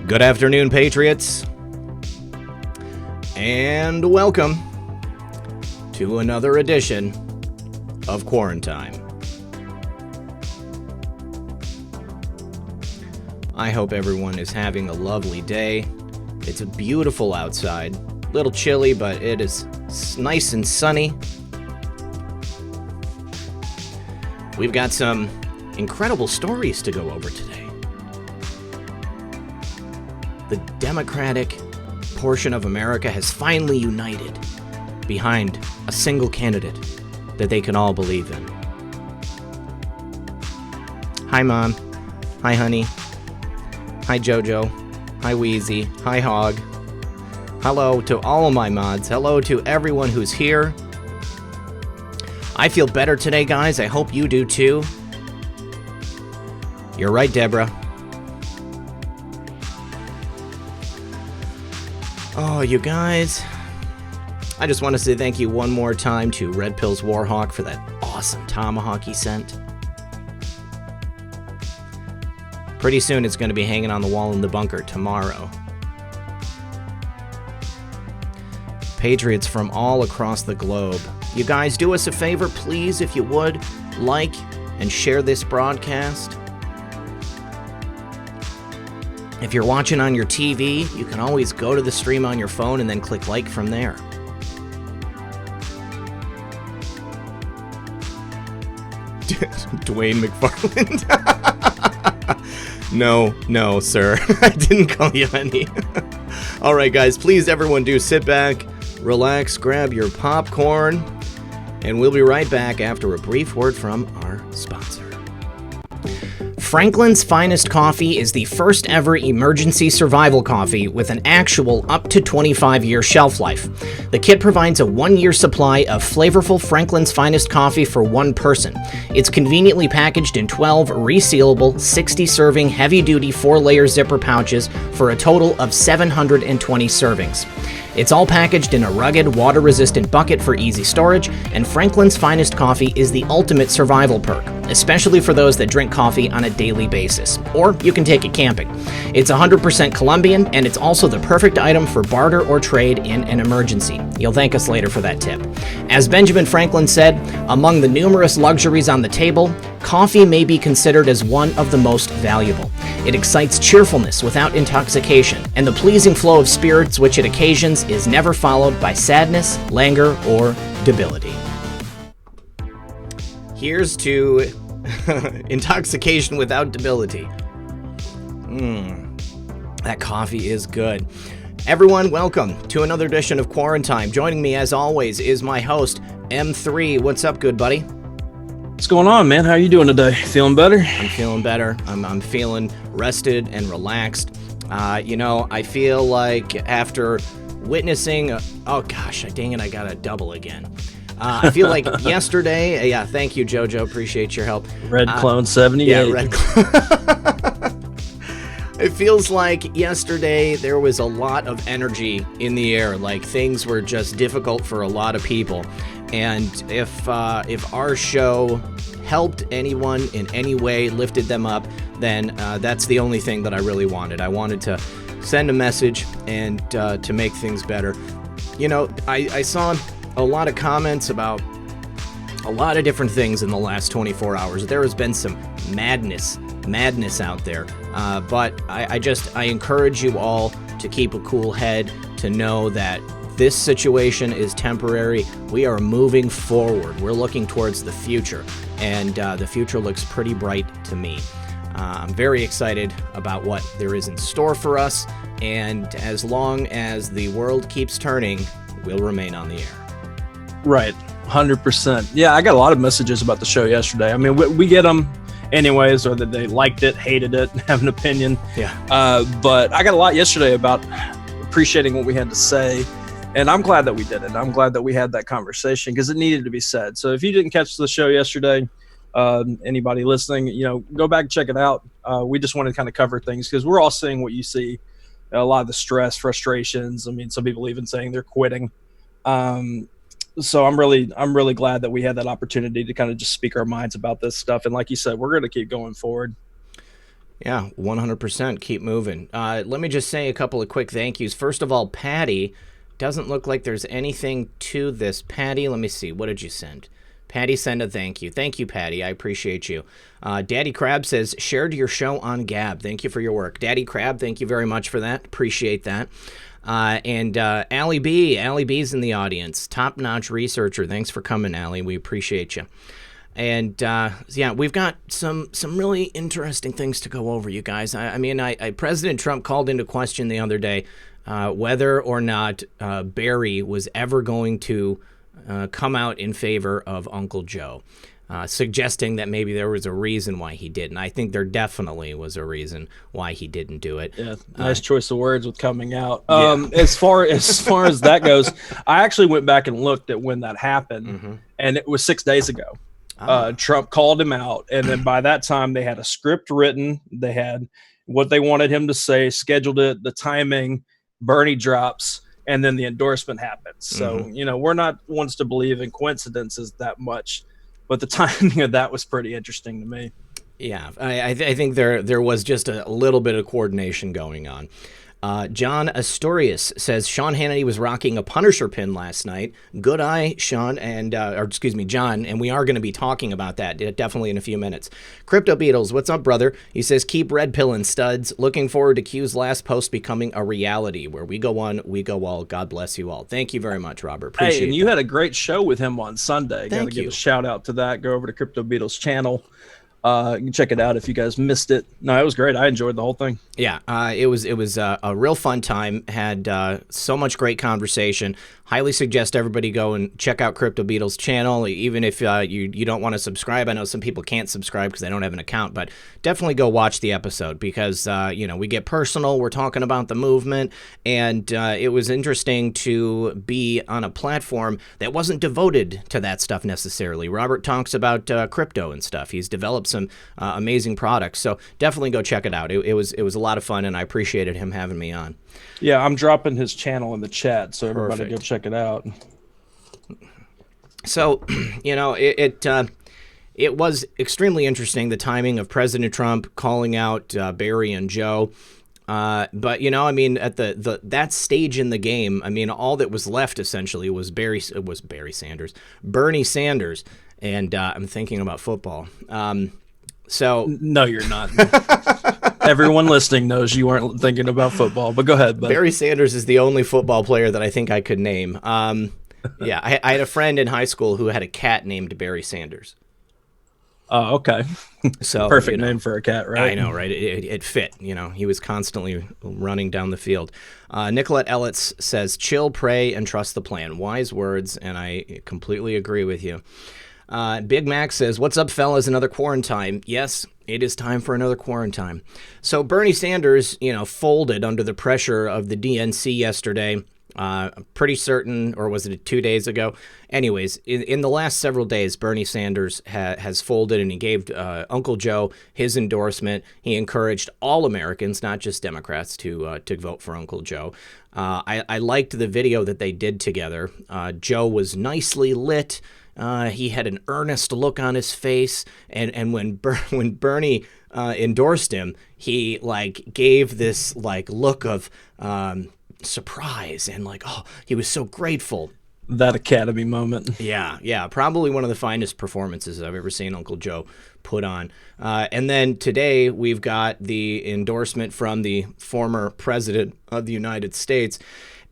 Good afternoon, Patriots, and welcome to another edition of Quarantine. I hope everyone is having a lovely day. It's beautiful outside. A little chilly, but it is nice and sunny. We've got some incredible stories to go over today. The Democratic portion of America has finally united behind a single candidate that they can all believe in. Hi, Mom. Hi, honey. Hi, Jojo. Hi, Wheezy. Hi, Hog. Hello to all of my mods. Hello to everyone who's here. I feel better today, guys. I hope you do too. You're right, Deborah. Oh, you guys. I just want to say thank you one more time to Red Pills Warhawk for that awesome tomahawk he sent. Pretty soon it's going to be hanging on the wall in the bunker tomorrow. Patriots from all across the globe. You guys, do us a favor, please, if you would. Like and share this broadcast. If you're watching on your TV, you can always go to the stream on your phone and then click like from there. Dwayne McFarland. No, sir. I didn't call you honey. All right, guys, please, everyone, do sit back, relax, grab your popcorn, and we'll be right back after a brief word from our sponsor. Franklin's Finest Coffee is the first ever emergency survival coffee with an actual up to 25-year shelf life. The kit provides a 1-year supply of flavorful Franklin's Finest coffee for one person. It's conveniently packaged in 12 resealable, 60-serving, heavy-duty 4-layer zipper pouches for a total of 720 servings. It's all packaged in a rugged, water-resistant bucket for easy storage, and Franklin's Finest Coffee is the ultimate survival perk, especially for those that drink coffee on a daily basis. Or you can take it camping. It's 100% Colombian, and it's also the perfect item for barter or trade in an emergency. You'll thank us later for that tip. As Benjamin Franklin said, among the numerous luxuries on the table, coffee may be considered as one of the most valuable. It excites cheerfulness without intoxication, and the pleasing flow of spirits which it occasions is never followed by sadness, languor, or debility. Here's to intoxication without debility. That coffee is good. Everyone, welcome to another edition of Quarantine. Joining me, as always, is my host, M3. What's up, good buddy? What's going on, man? How are you doing today? Feeling better? I'm feeling better. I'm feeling rested and relaxed. I feel like after witnessing... oh, gosh, dang it, I got a double again. I feel like yesterday... yeah, thank you, Jojo. Appreciate your help. Red Clone 78. Yeah, Red Clone. It feels like yesterday there was a lot of energy in the air. Like, things were just difficult for a lot of people. And if our show helped anyone in any way, lifted them up, then that's the only thing that I really wanted. I wanted to send a message and to make things better. You know, I saw a lot of comments about a lot of different things in the last 24 hours. There has been some madness out there. But I encourage you all to keep a cool head, to know that this situation is temporary. We are moving forward. We're looking towards the future, and the future looks pretty bright to me. I'm very excited about what there is in store for us, and as long as the world keeps turning, we'll remain on the air. Right, 100%. Yeah, I got a lot of messages about the show yesterday. I mean, we get them anyways, or that they liked it, hated it, have an opinion. Yeah. But I got a lot yesterday about appreciating what we had to say. And I'm glad that we did it. I'm glad that we had that conversation because it needed to be said. So if you didn't catch the show yesterday, anybody listening, go back and check it out. We just want to kind of cover things because we're all seeing what you see. A lot of the stress, frustrations. I mean, some people even saying they're quitting. So I'm really glad that we had that opportunity to kind of just speak our minds about this stuff. And like you said, we're going to keep going forward. Yeah, 100%. Keep moving. Let me just say a couple of quick thank yous. First of all, Patty, doesn't look like there's anything to this. Patty, let me see. What did you send? Patty send a thank you. Thank you, Patty. I appreciate you. Daddy Crab says, shared your show on Gab. Thank you for your work. Daddy Crab, thank you very much for that. Appreciate that. And Allie B. Allie B's in the audience. Top-notch researcher. Thanks for coming, Allie. We appreciate you. And yeah, we've got some really interesting things to go over, you guys. I mean, President Trump called into question the other day whether or not Barry was ever going to come out in favor of Uncle Joe, suggesting that maybe there was a reason why he didn't. I think there definitely was a reason why he didn't do it. Yeah, nice choice of words with coming out. Yeah. As far as that goes, I actually went back and looked at when that happened, and it was 6 days ago. Trump called him out, and then by that time they had a script written. They had what they wanted him to say, scheduled it, the timing, Bernie drops, and then the endorsement happens. So, we're not ones to believe in coincidences that much, but the timing of that was pretty interesting to me. Yeah, I think there was just a little bit of coordination going on. John Astorius says Sean Hannity was rocking a Punisher pin last night. Good eye, Sean, and or excuse me, John, and we are going to be talking about that definitely in a few minutes. Crypto Beatles, what's up, brother? He says keep red pilling, studs. Looking forward to Q's last post becoming a reality. Where we go one, we go all. God bless you all. Thank you very much, Robert. Appreciate it. Hey, and you had a great show with him on Sunday. Got to give a shout out to that. Go over to Crypto Beatles channel. You can check it out if you guys missed it. No, it was great. I enjoyed the whole thing. Yeah, it was a real fun time. Had so much great conversation. Highly suggest everybody go and check out Crypto Beatles channel, even if you don't want to subscribe. I know some people can't subscribe because they don't have an account, but definitely go watch the episode because we get personal. We're talking about the movement, and it was interesting to be on a platform that wasn't devoted to that stuff necessarily. Robert talks about crypto and stuff. He's developed some amazing products, so definitely go check it out. It was a lot of fun, and I appreciated him having me on. Yeah, I'm dropping his channel in the chat, so everybody go check it out. So, it was extremely interesting, the timing of President Trump calling out Barry and Joe. But at that stage in the game, I mean, all that was left essentially was Bernie Sanders, and I'm thinking about football. So no, you're not. Everyone listening knows you weren't thinking about football, but go ahead. Buddy. Barry Sanders is the only football player that I think I could name. Yeah, I had a friend in high school who had a cat named Barry Sanders. Oh, okay. So perfect name for a cat, right? I know, right? It fit. He was constantly running down the field. Nicolette Ellitz says, "Chill, pray, and trust the plan." Wise words, and I completely agree with you. Big Mac says, "What's up, fellas? Another quarantine." Yes, it is time for another quarantine. So Bernie Sanders, folded under the pressure of the DNC yesterday. I'm pretty certain, or was it 2 days ago? Anyways, in the last several days, Bernie Sanders has folded, and he gave Uncle Joe his endorsement. He encouraged all Americans, not just Democrats, to vote for Uncle Joe. I liked the video that they did together. Joe was nicely lit. He had an earnest look on his face, and when Bernie endorsed him, he gave this look of surprise and he was so grateful. That Academy moment. Yeah, probably one of the finest performances I've ever seen Uncle Joe put on. And then today we've got the endorsement from the former president of the United States.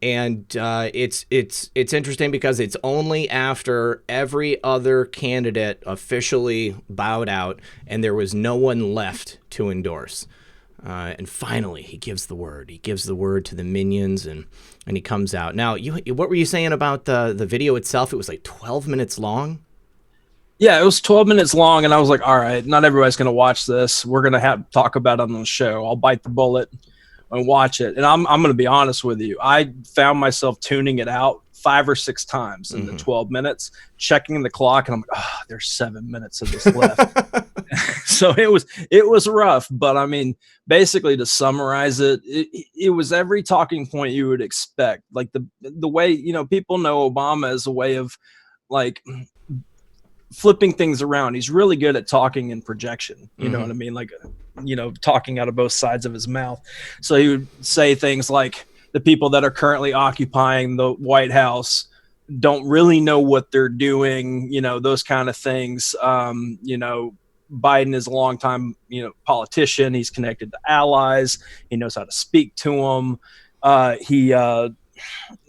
And it's interesting because it's only after every other candidate officially bowed out and there was no one left to endorse. And finally, he gives the word. He gives the word to the minions, and he comes out. Now, what were you saying about the video itself? It was 12 minutes long? Yeah, it was 12 minutes long, and I was like, all right, not everybody's going to watch this. We're going to have to talk about it on the show. I'll bite the bullet and watch it. And I'm going to be honest with you. I found myself tuning it out 5 or 6 times in the 12 minutes, checking the clock, and I'm like, oh, there's 7 minutes of this left. So it was rough, but I mean, basically to summarize it, it was every talking point you would expect. Like the way, people know Obama as a way of flipping things around. He's really good at talking in projection. You know what I mean? Like, talking out of both sides of his mouth. So he would say things like, the people that are currently occupying the White House don't really know what they're doing, those kind of things. Biden is a longtime, politician. He's connected to allies. He knows how to speak to them. He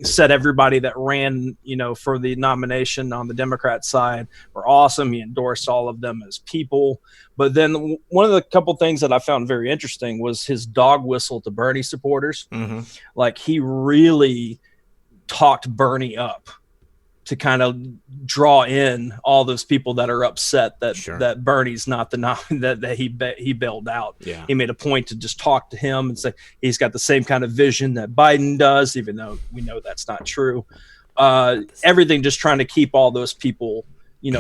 said everybody that ran, for the nomination on the Democrat side were awesome. He endorsed all of them as people. But then one of the couple things that I found very interesting was his dog whistle to Bernie supporters. Like, he really talked Bernie up to kind of draw in all those people that are upset that that Bernie's not the that he bailed out. Yeah. He made a point to just talk to him and say he's got the same kind of vision that Biden does, even though we know that's not true. Everything just trying to keep all those people,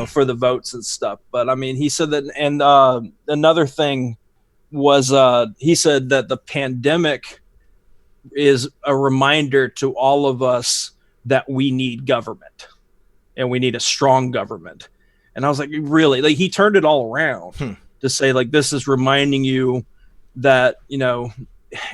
for the votes and stuff. But I mean, he said that, and another thing was he said that the pandemic is a reminder to all of us that we need government and we need a strong government. And I was like, really? Like, he turned it all around to say, like, this is reminding you that,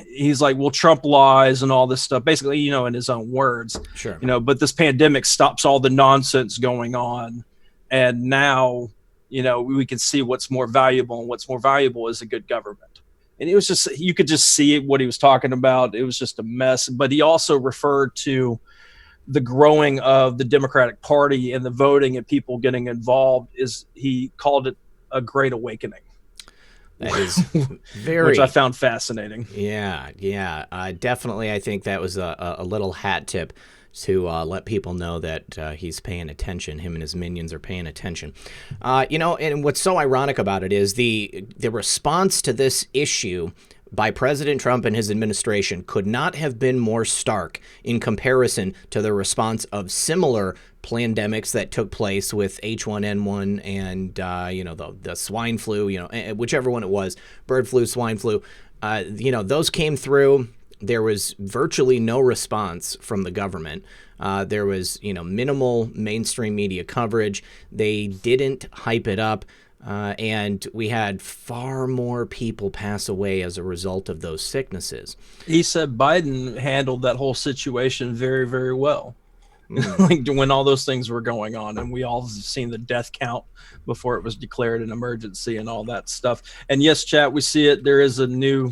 he's like, well, Trump lies and all this stuff, basically, in his own words, but this pandemic stops all the nonsense going on. And now, we can see what's more valuable, and what's more valuable is a good government. And it was just, you could just see what he was talking about. It was just a mess. But he also referred to the growing of the Democratic Party and the voting and people getting involved. He called it a great awakening. That is very, which I found fascinating. Yeah. Definitely. I think that was a little hat tip to let people know that he's paying attention. Him and his minions are paying attention. And what's so ironic about it is the response to this issue by President Trump and his administration could not have been more stark in comparison to the response of similar pandemics that took place with H1N1 and, the swine flu, whichever one it was, bird flu, swine flu, those came through. There was virtually no response from the government. There was, minimal mainstream media coverage. They didn't hype it up. And we had far more people pass away as a result of those sicknesses. He said Biden handled that whole situation very, very well. Like, when all those things were going on, and we all seen the death count before it was declared an emergency and all that stuff. And yes, chat, we see it. There is a new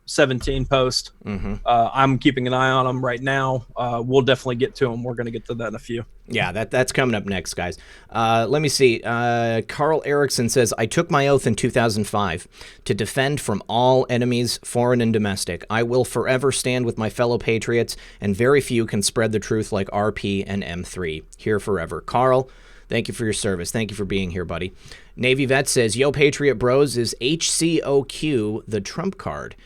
17 post. I'm keeping an eye on them right now. We'll definitely get to them. We're going to get to that in a few. Yeah, that's coming up next, guys. Let me see. Carl Erickson says, I took my oath in 2005 to defend from all enemies, foreign and domestic. I will forever stand with my fellow patriots, and very few can spread the truth like RP and M3. Here forever. Carl, thank you for your service. Thank you for being here, buddy. Navy Vet says, Yo, Patriot Bros, is HCOQ the trump card?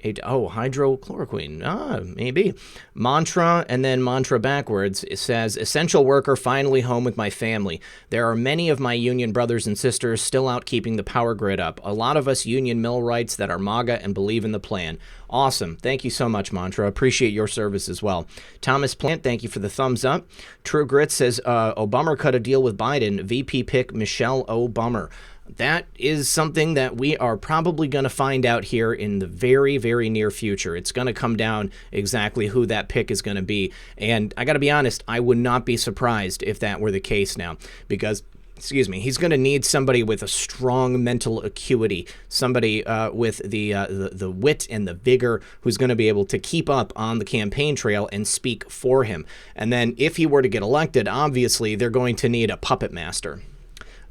Hydrochloroquine. Maybe. Mantra, and then mantra backwards. It says, essential worker, finally home with my family. There are many of my union brothers and sisters still out keeping the power grid up. A lot of us union millwrights that are MAGA and believe in the plan. Awesome. Thank you so much, Mantra. Appreciate your service as well. Thomas Plant, thank you for the thumbs up. True Grit says, Obama cut a deal with Biden. VP pick Michelle Obama. That is something that we are probably going to find out here in the very, very near future. It's going to come down exactly who that pick is going to be. And I got to be honest, I would not be surprised if that were the case now, because he's going to need somebody with a strong mental acuity, somebody with the wit and the vigor who's going to be able to keep up on the campaign trail and speak for him. And then if he were to get elected, obviously they're going to need a puppet master.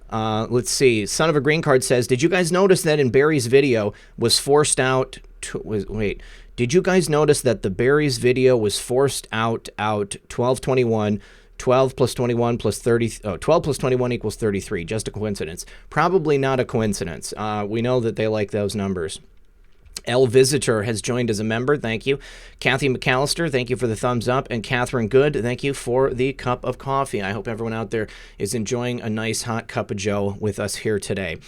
Let's see. Son of a Green Card says, did you guys notice that in Barry's video was forced out? Did you guys notice that the Barry's video was forced out 1221, 12 plus 21 plus 30, 12 plus 21 equals 33. Just a coincidence. Probably not a coincidence. We know that they like those numbers. L Visitor has joined as a member. Thank you. Kathy McAllister, thank you for the thumbs up. And Catherine Good, thank you for the cup of coffee. I hope everyone out there is enjoying a nice hot cup of joe with us here today.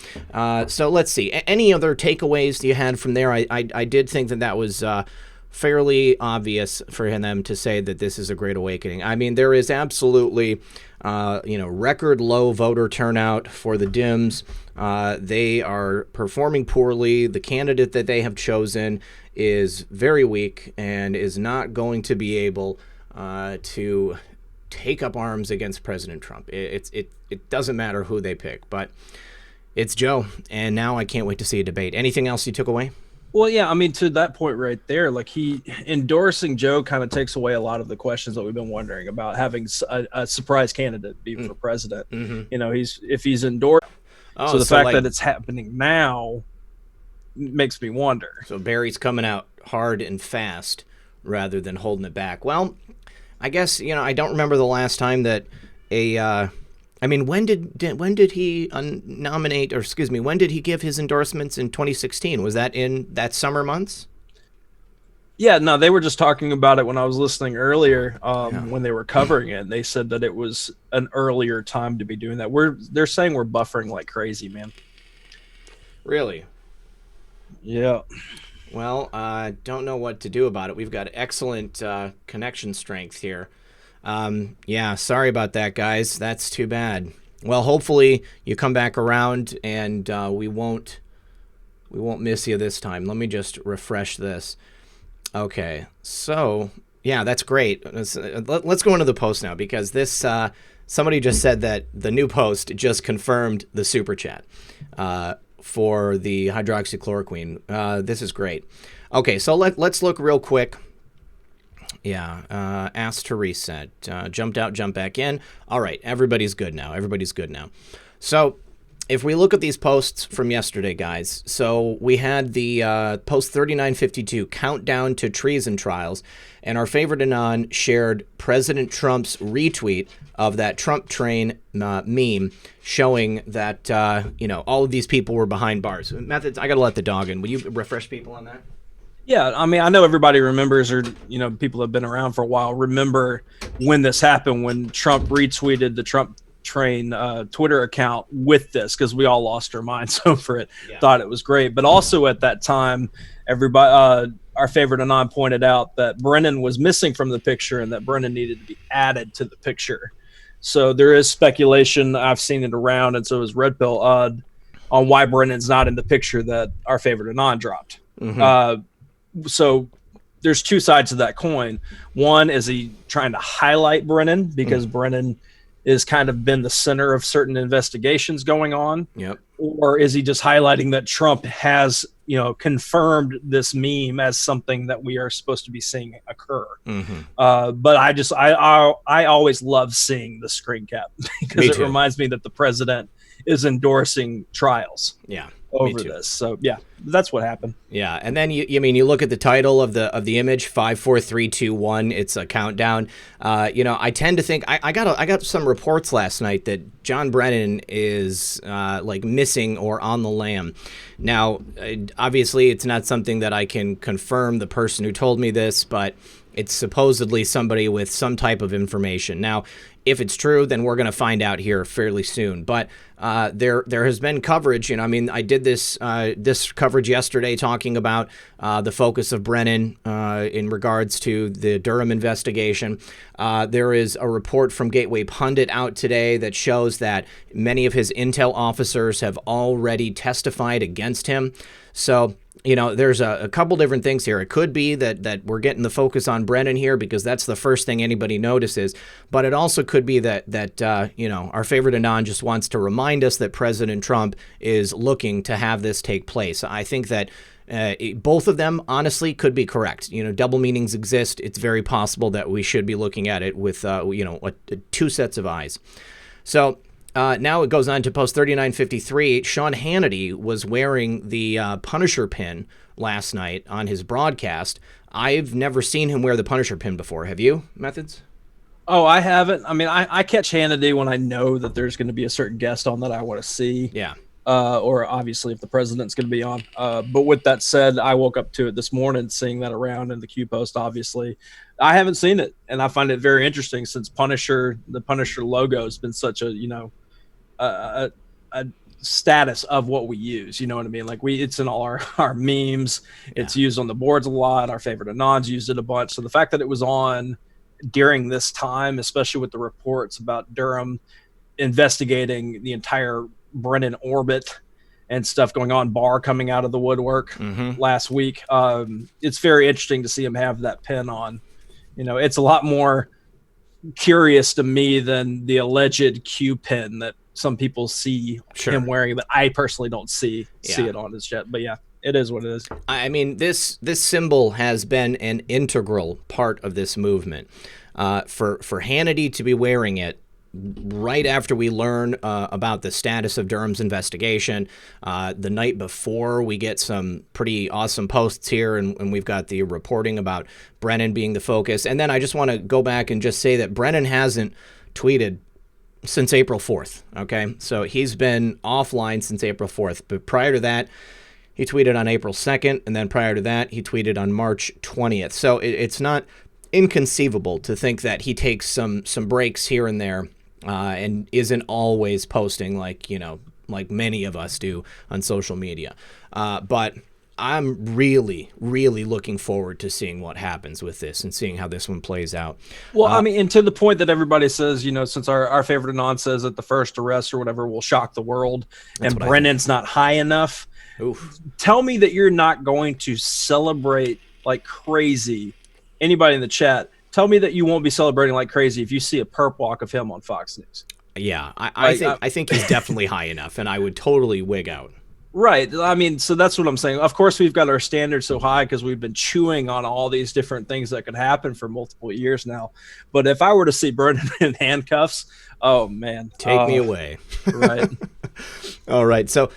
So let's see. Any other takeaways you had from there? I did think that was fairly obvious for them to say that this is a great awakening. I mean, there is absolutely, record low voter turnout for the Dems. They are performing poorly. The candidate that they have chosen is very weak and is not going to be able to take up arms against President Trump. It doesn't matter who they pick, but it's Joe, and now I can't wait to see a debate. Anything else you took away? Well, yeah, I mean, to that point right there, like he endorsing Joe kind of takes away a lot of the questions that we've been wondering about having a surprise candidate be for president. Mm-hmm. You know, if he's endorsed, so the fact that it's happening now makes me wonder. So Barry's coming out hard and fast rather than holding it back. Well, I guess, I don't remember the last time that when did he nominate, or excuse me, when did he give his endorsements in 2016? Was that in that summer months? Yeah, no, they were just talking about it when I was listening earlier, when they were covering it. And they said that it was an earlier time to be doing that. They're saying we're buffering like crazy, man. Really? Yeah. Well, I don't know what to do about it. We've got excellent connection strength here. Sorry about that, guys. That's too bad. Well, hopefully you come back around and we won't miss you this time. Let me just refresh this. Okay, so yeah, that's great. Let's go into the post now, because this somebody just said that the new post just confirmed the super chat for the hydroxychloroquine. This is great. Okay, so let's look real quick. Yeah, asked to reset. Jumped out, jumped back in. All right, everybody's good now. So if we look at these posts from yesterday, guys, so we had the post 3952, countdown to treason trials, and our favorite Anon shared President Trump's retweet of that Trump train meme showing that, all of these people were behind bars. Methods, I got to let the dog in. Will you refresh people on that? Yeah, I mean, I know everybody remembers, or, people have been around for a while, remember when this happened, when Trump retweeted the Trump train Twitter account with this, because we all lost our minds over it, thought it was great. But also at that time, everybody, our favorite Anon pointed out that Brennan was missing from the picture and that Brennan needed to be added to the picture. So there is speculation, I've seen it around, and so is Red Pill, on why Brennan's not in the picture that our favorite Anon dropped. Mm-hmm. So there's two sides to that coin. One, is he trying to highlight Brennan because Brennan is kind of been the center of certain investigations going on? Yep. Or is he just highlighting that Trump has, confirmed this meme as something that we are supposed to be seeing occur? Mm-hmm. But I always love seeing the screen cap because it reminds me that the president is endorsing trials. Yeah. Over this. So yeah, that's what happened. Yeah. And then you look at the title of the image, 5, 4, 3, 2, 1, it's a countdown. I tend to think I got some reports last night that John Brennan is missing or on the lam. Now, obviously it's not something that I can confirm the person who told me this, but it's supposedly somebody with some type of information. Now, if it's true, then we're going to find out here fairly soon. But there has been coverage. I did this coverage yesterday talking about the focus of Brennan in regards to the Durham investigation. There is a report from Gateway Pundit out today that shows that many of his intel officers have already testified against him. So, there's a couple different things here. It could be that we're getting the focus on Brennan here because that's the first thing anybody notices. But it also could be that our favorite Anon just wants to remind us that President Trump is looking to have this take place. I think that both of them, honestly, could be correct. Double meanings exist. It's very possible that we should be looking at it with, two sets of eyes. So now it goes on to post 3953. Sean Hannity was wearing the Punisher pin last night on his broadcast. I've never seen him wear the Punisher pin before. Have you, Methods? Oh, I haven't. I mean, I catch Hannity when I know that there's going to be a certain guest on that I want to see. Yeah. Or obviously if the president's going to be on. But with that said, I woke up to it this morning, seeing that around in the Q post, obviously. I haven't seen it, and I find it very interesting since the Punisher logo has been such a status of what we use. You know what I mean? Like it's in all our memes. It's used on the boards a lot. Our favorite Anons used it a bunch. So the fact that it was on during this time, especially with the reports about Durham investigating the entire Brennan orbit and stuff going on, Barr coming out of the woodwork last week. It's very interesting to see him have that pin on. You know, it's a lot more curious to me than the alleged Q pin that some people see him wearing that I personally don't see it on his jet. But yeah, it is what it is. I mean, this symbol has been an integral part of this movement. For Hannity to be wearing it right after we learn about the status of Durham's investigation, the night before we get some pretty awesome posts here, and we've got the reporting about Brennan being the focus. And then I just want to go back and just say that Brennan hasn't tweeted since April 4th, okay? So he's been offline since April 4th, but prior to that, he tweeted on April 2nd, and then prior to that, he tweeted on March 20th. So it's not inconceivable to think that he takes some breaks here and there and isn't always posting like many of us do on social media. But I'm really, really looking forward to seeing what happens with this and seeing how this one plays out. Well, I mean, and to the point that everybody says, you know, since our favorite Anon says that the first arrest or whatever will shock the world, and Brennan's not high enough. Oof. Tell me that you're not going to celebrate like crazy. Anybody in the chat, tell me that you won't be celebrating like crazy if you see a perp walk of him on Fox News. Yeah, I think he's definitely high enough, and I would totally wig out. Right. I mean, so that's what I'm saying. Of course, we've got our standards so high because we've been chewing on all these different things that could happen for multiple years now. But if I were to see Brennan in handcuffs, oh, man. Take me away. Right. All right. So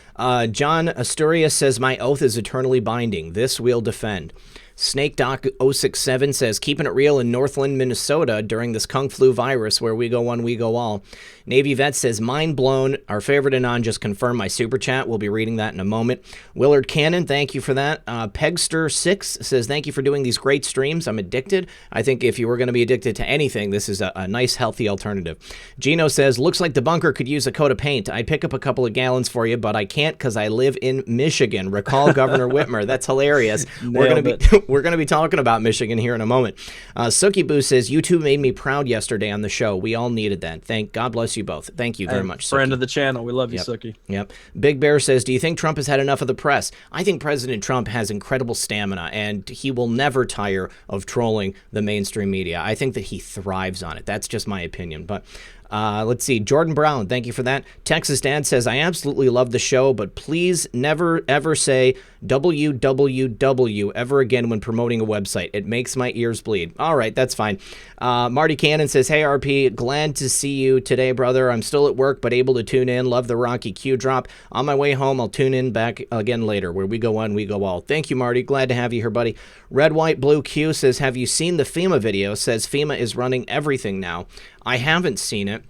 John Asturias says, my oath is eternally binding. This we'll defend. Snake Doc 067 says, keeping it real in Northland, Minnesota during this Kung Flu virus where we go one, we go all. Navy Vet says, mind blown. Our favorite Anon just confirmed my super chat. We'll be reading that in a moment. Willard Cannon, thank you for that. Pegster6 says, thank you for doing these great streams. I'm addicted. I think if you were going to be addicted to anything, this is a nice, healthy alternative. Gino says, looks like the bunker could use a coat of paint. I'd pick up a couple of gallons for you, but I can't because I live in Michigan. Recall Governor Whitmer. That's hilarious. We're going to be talking about Michigan here in a moment. Suki Boo says, you two made me proud yesterday on the show. We all needed that. Thank God bless you both. Thank you very much, Suki. Friend of the channel. We love you, Suki. Yep. Big Bear says, do you think Trump has had enough of the press? I think President Trump has incredible stamina, and he will never tire of trolling the mainstream media. I think that he thrives on it. That's just my opinion. But let's see. Jordan Brown, thank you for that. Texas Dad says, I absolutely love the show, but please never, ever say www ever again when promoting a website. It makes my ears bleed. All right, that's fine. Marty Cannon says, hey, RP, glad to see you today, brother. I'm still at work, but able to tune in. Love the Rocky Q drop. On my way home, I'll tune in back again later. Where we go one, we go all. Thank you, Marty. Glad to have you here, buddy. Red, White, Blue Q says, have you seen the FEMA video? Says FEMA is running everything now. I haven't seen it,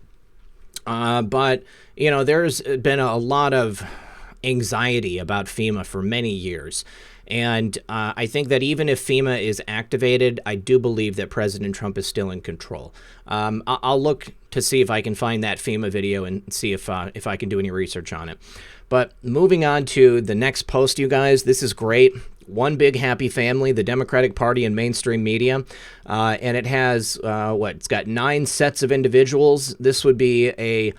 but, you know, there's been a lot of anxiety about FEMA for many years. And I think that even if FEMA is activated, I do believe that President Trump is still in control. I'll look to see if I can find that FEMA video and see if I can do any research on it. But moving on to the next post, you guys, this is great. One big happy family, the Democratic Party and mainstream media. And it has, it's got 9 sets of individuals. This would be a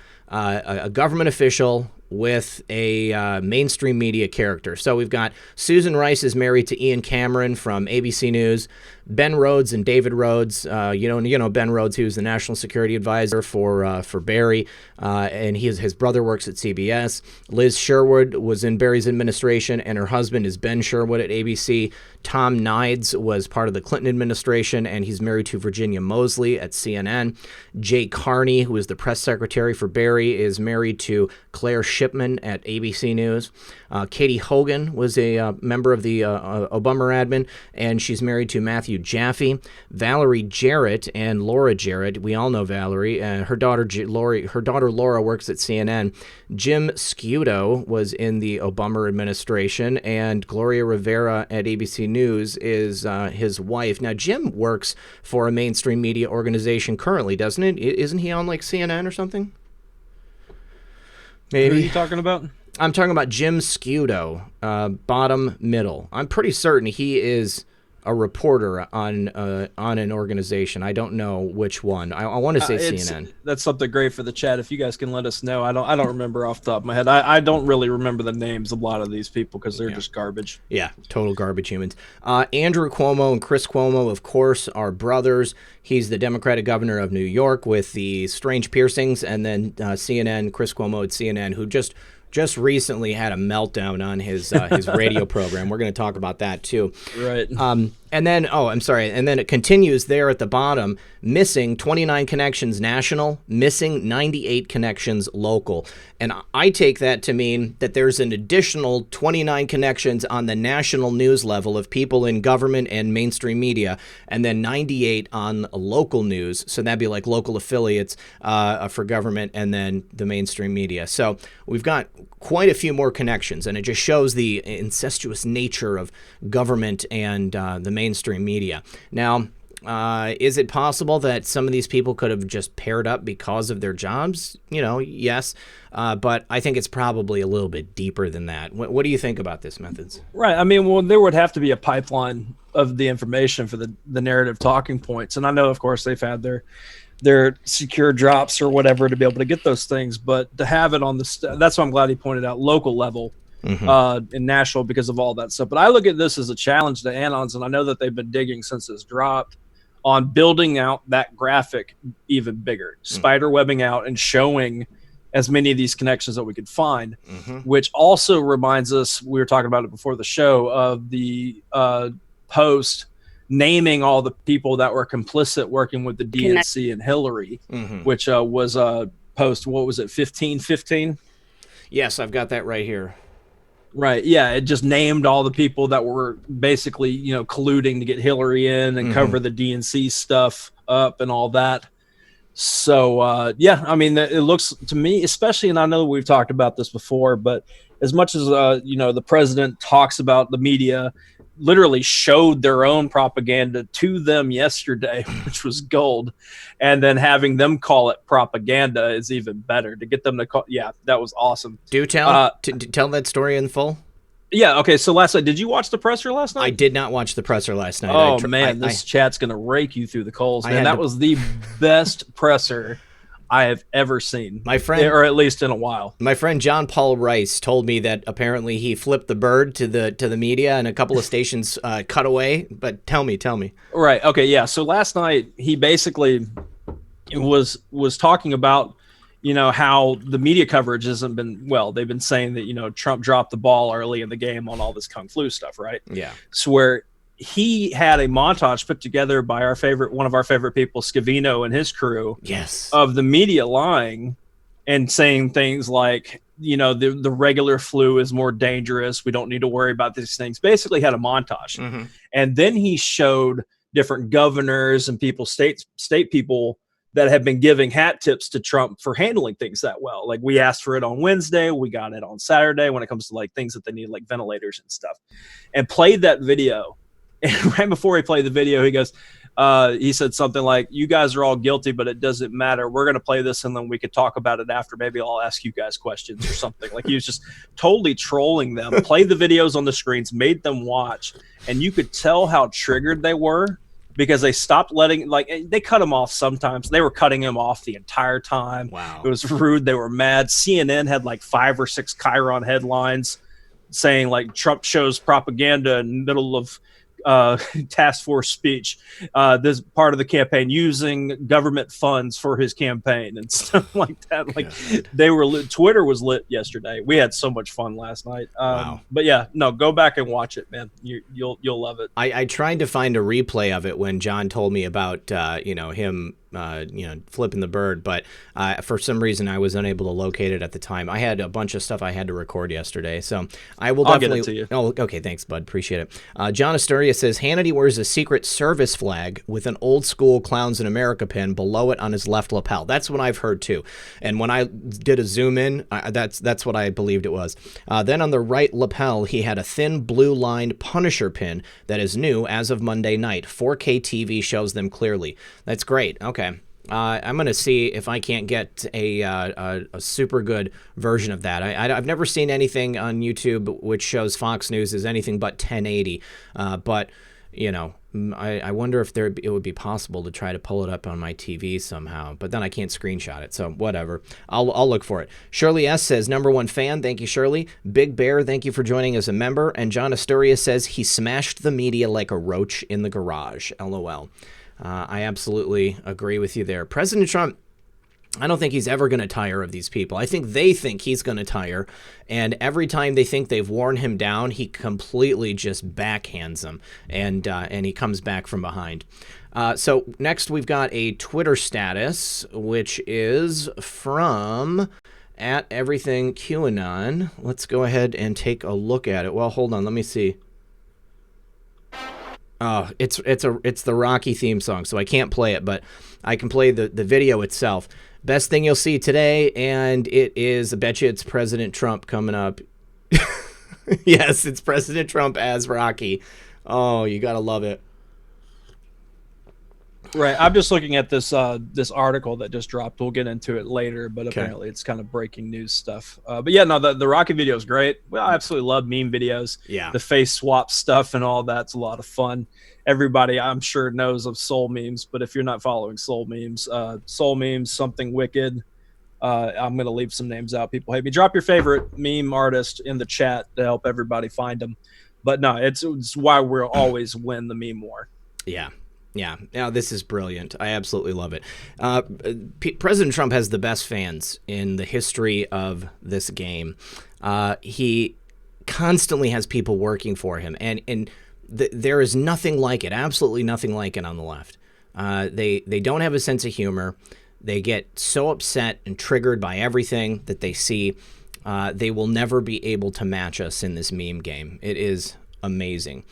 government official with a mainstream media character. So we've got Susan Rice is married to Ian Cameron from ABC News. Ben Rhodes and David Rhodes, you know Ben Rhodes, who's the national security advisor for Barry, and his brother works at CBS. Liz Sherwood was in Barry's administration, and her husband is Ben Sherwood at ABC. Tom Nides was part of the Clinton administration, and he's married to Virginia Mosley at CNN. Jay Carney, who is the press secretary for Barry, is married to Claire Shipman at ABC News. Katie Hogan was a member of the Obama admin, and she's married to Matthew Jaffe. Valerie Jarrett and Laura Jarrett, we all know Valerie. Her daughter Laura works at CNN. Jim Scudo was in the Obama administration, and Gloria Rivera at ABC News is his wife. Now, Jim works for a mainstream media organization currently, doesn't it? Isn't he on like CNN or something? Maybe. Who are you talking about? I'm talking about Jim Scudo, bottom middle. I'm pretty certain he is a reporter on an organization. I don't know which one. I want to say CNN. That's something great for the chat. If you guys can let us know. I don't remember off the top of my head. I don't really remember the names of a lot of these people because they're just garbage. Yeah, total garbage humans. Andrew Cuomo and Chris Cuomo, of course, are brothers. He's the Democratic governor of New York with the strange piercings, and then CNN, Chris Cuomo at CNN, who just recently had a meltdown on his radio program. We're going to talk about that too. Right. And then, and then it continues there at the bottom, missing 29 connections national, missing 98 connections local. And I take that to mean that there's an additional 29 connections on the national news level of people in government and mainstream media, and then 98 on local news. So that'd be like local affiliates for government and then the mainstream media. So we've got quite a few more connections, and it just shows the incestuous nature of government and the mainstream media. Now, is it possible that some of these people could have just paired up because of their jobs? Yes. But I think it's probably a little bit deeper than that. What do you think about this, Methods? Right. I mean, well, there would have to be a pipeline of the information for the narrative talking points. And I know, of course, they've had their secure drops or whatever to be able to get those things. But to have it on that's why I'm glad he pointed out local level. In national because of all that stuff. But I look at this as a challenge to Anons, and I know that they've been digging since it's dropped on building out that graphic even bigger, spider webbing out and showing as many of these connections that we could find, which also reminds us, we were talking about it before the show, of the post naming all the people that were complicit working with the DNC and Hillary, which was a post, what was it, 1515? Yes, I've got that right here. Right. Yeah. It just named all the people that were basically, colluding to get Hillary in and cover the DNC stuff up and all that. So, I mean, it looks to me, especially, and I know we've talked about this before, but as much as, the president talks about the media, literally showed their own propaganda to them yesterday, which was gold. And then having them call it propaganda is even better. To get them to call, that was awesome. Do tell tell that story in full. Yeah. Okay. So last night, did you watch the presser last night? I did not watch the presser last night. Oh man, this chat's gonna rake you through the coals, man. That was the best presser I have ever seen, my friend, or at least in a while. My friend John Paul Rice told me that apparently he flipped the bird to the media, and a couple of stations cut away. But tell me. Right. Okay. Yeah. So last night he basically was talking about how the media coverage hasn't been well. They've been saying that Trump dropped the ball early in the game on all this Kung Flu stuff, right? Yeah. So where he had a montage put together by one of our favorite people, Scavino and his crew. Yes. Of the media lying and saying things like, the regular flu is more dangerous. We don't need to worry about these things. Basically had a montage. And then he showed different governors and state people that have been giving hat tips to Trump for handling things that well. Like we asked for it on Wednesday. We got it on Saturday when it comes to like things that they need, like ventilators and stuff, and played that video. And right before he played the video, he goes, he said something like, "You guys are all guilty, but it doesn't matter. We're going to play this and then we could talk about it after. Maybe I'll ask you guys questions or something." Like he was just totally trolling them, played the videos on the screens, made them watch. And you could tell how triggered they were because they stopped they cut him off sometimes. They were cutting him off the entire time. Wow. It was rude. They were mad. CNN had like 5 or 6 Chiron headlines saying like Trump shows propaganda in the middle of task force speech, this part of the campaign, using government funds for his campaign and stuff like that. Like they were lit. Twitter was lit yesterday. We had so much fun last night. Wow. But yeah, no, go back and watch it, man. You'll love it. I tried to find a replay of it when John told me about him flipping the bird, but for some reason I was unable to locate it at the time. I had a bunch of stuff I had to record yesterday, so I'll definitely get it to you. Oh, okay, thanks, bud. Appreciate it. John Asturia says Hannity wears a Secret Service flag with an old school Clowns in America pin below it on his left lapel. That's what I've heard too, and when I did a zoom in, that's what I believed it was. Then on the right lapel, he had a thin blue lined Punisher pin that is new as of Monday night. 4K TV shows them clearly. That's great. Okay. I'm going to see if I can't get a super good version of that. I've never seen anything on YouTube which shows Fox News as anything but 1080. But, you know, I wonder if it would be possible to try to pull it up on my TV somehow. But then I can't screenshot it, so whatever. I'll look for it. Shirley S. says, #1 fan. Thank you, Shirley. Big Bear, thank you for joining as a member. And John Asturias says, he smashed the media like a roach in the garage. LOL. I absolutely agree with you there. President Trump, I don't think he's ever going to tire of these people. I think they think he's going to tire, and every time they think they've worn him down, he completely just backhands them, and he comes back from behind. So next we've got a Twitter status, which is from @everythingQAnon. Let's go ahead and take a look at it. Well, hold on, let me see. Oh, it's the Rocky theme song, so I can't play it, but I can play the video itself. Best thing you'll see today, and it is, I bet you it's President Trump coming up. Yes, it's President Trump as Rocky. Oh, you gotta love it. Right, I'm just looking at this this article that just dropped. We'll get into it later, but apparently it's kind of breaking news stuff. But yeah, no, the Rocky video is great. Well, I absolutely love meme videos. Yeah, the face swap stuff and all that's a lot of fun. Everybody, I'm sure, knows of soul memes, but if you're not following soul memes, something wicked. I'm gonna leave some names out. People hate me. Drop your favorite meme artist in the chat to help everybody find them. But no, it's why we'll always win the meme war. Yeah. Yeah, this is brilliant. I absolutely love it. President Trump has the best fans in the history of this game. He constantly has people working for him, and there is nothing like it, absolutely nothing like it on the left. They don't have a sense of humor. They get so upset and triggered by everything that they see. They will never be able to match us in this meme game. It is amazing.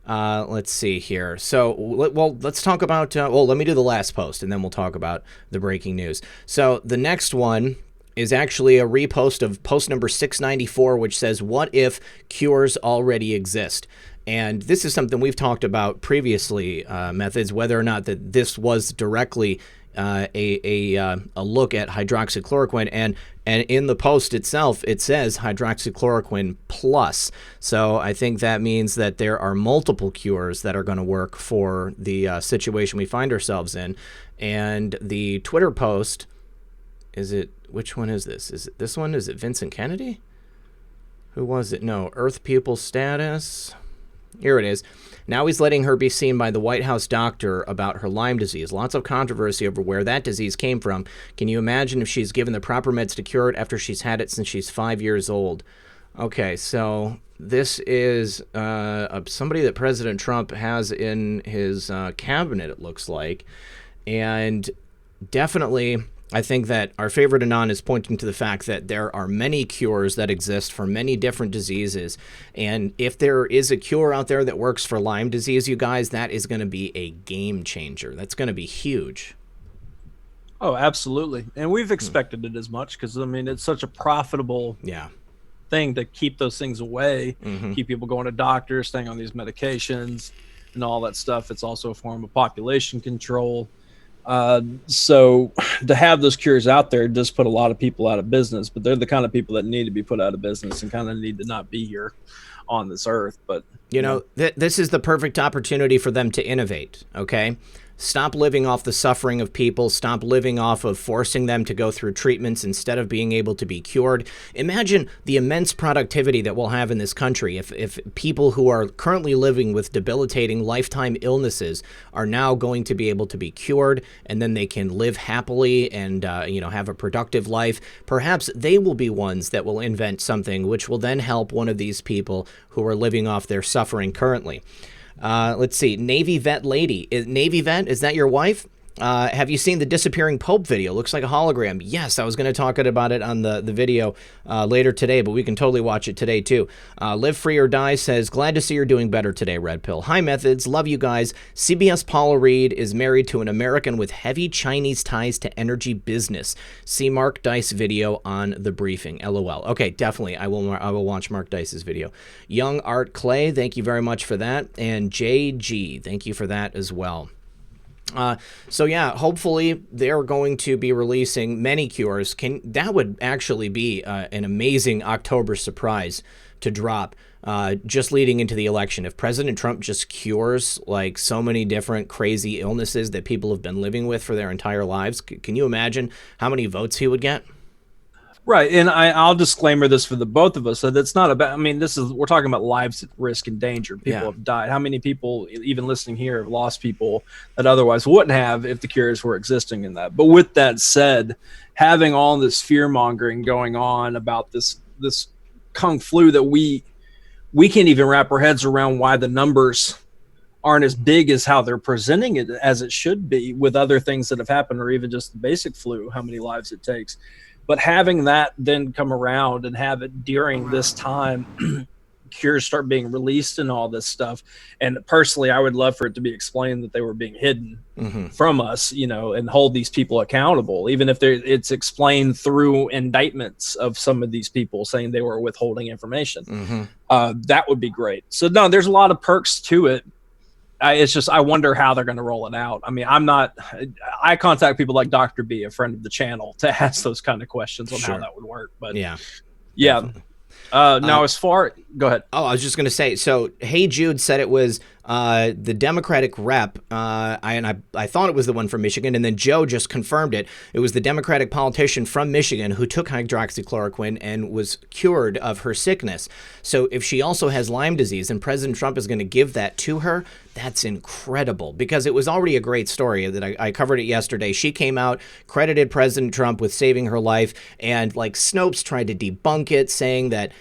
Let's see here. So, let's talk about, let me do the last post, and then we'll talk about the breaking news. So, the next one is actually a repost of post number 694, which says, what if cures already exist? And this is something we've talked about previously, methods, whether or not that this was directly a look at hydroxychloroquine, and in the post itself it says hydroxychloroquine plus. So I think that means that there are multiple cures that are going to work for the situation we find ourselves in. And the Twitter post, which one is this? Is it this one? Is it Vincent Kennedy? Who was it? No, Earth pupil status. Here it is. Now he's letting her be seen by the White House doctor about her Lyme disease. Lots of controversy over where that disease came from. Can you imagine if she's given the proper meds to cure it after she's had it since she's 5 years old? Okay, so this is somebody that President Trump has in his cabinet, it looks like. And definitely, I think that our favorite Anon is pointing to the fact that there are many cures that exist for many different diseases. And if there is a cure out there that works for Lyme disease, you guys, that is going to be a game changer. That's going to be huge. Oh, absolutely. And we've expected it as much because, I mean, it's such a profitable thing to keep those things away, keep people going to doctors, staying on these medications and all that stuff. It's also a form of population control. So to have those cures out there does put a lot of people out of business, but they're the kind of people that need to be put out of business and kind of need to not be here on this earth. But you know, this is the perfect opportunity for them to innovate. Okay. Stop living off the suffering of people. Stop living off of forcing them to go through treatments instead of being able to be cured. Imagine the immense productivity that we'll have in this country if people who are currently living with debilitating lifetime illnesses are now going to be able to be cured, and then they can live happily and have a productive life. Perhaps they will be ones that will invent something which will then help one of these people who are living off their suffering currently. Let's see. Navy Vet Lady. Navy Vet, is that your wife? Have you seen the disappearing Pope video? Looks like a hologram. Yes, I was going to talk about it on the video later today, but we can totally watch it today too. Live Free or Die says, glad to see you're doing better today, Red Pill. Hi, Methods. Love you guys. CBS Paula Reed is married to an American with heavy Chinese ties to energy business. See Mark Dice video on the briefing. LOL. Okay, definitely. I will watch Mark Dice's video. Young Art Clay, thank you very much for that. And JG, thank you for that as well. So yeah, hopefully they're going to be releasing many cures. That would actually be an amazing October surprise to drop just leading into the election. If President Trump just cures like so many different crazy illnesses that people have been living with for their entire lives, can you imagine how many votes he would get? Right, and I'll disclaimer this for the both of us that it's not about. I mean, we're talking about lives at risk and danger. People have died. How many people, even listening here, have lost people that otherwise wouldn't have if the cures were existing in that? But with that said, having all this fear mongering going on about this kung flu that we can't even wrap our heads around why the numbers aren't as big as how they're presenting it as it should be with other things that have happened, or even just the basic flu, how many lives it takes. But having that then come around and have it during this time, cures start being released and all this stuff. And personally, I would love for it to be explained that they were being hidden from us, and hold these people accountable, even if it's explained through indictments of some of these people saying they were withholding information. That would be great. So no, there's a lot of perks to it. It's just, I wonder how they're going to roll it out. I mean, I contact people like Dr. B, a friend of the channel, to ask those kind of questions on how that would work. But yeah. Now, go ahead. Oh, I was just going to say, so Hey Jude said it was the Democratic rep, I thought it was the one from Michigan, and then Joe just confirmed it. It was the Democratic politician from Michigan who took hydroxychloroquine and was cured of her sickness. So if she also has Lyme disease and President Trump is going to give that to her, that's incredible, because it was already a great story that I covered it yesterday. She came out, credited President Trump with saving her life, and like Snopes tried to debunk it, saying that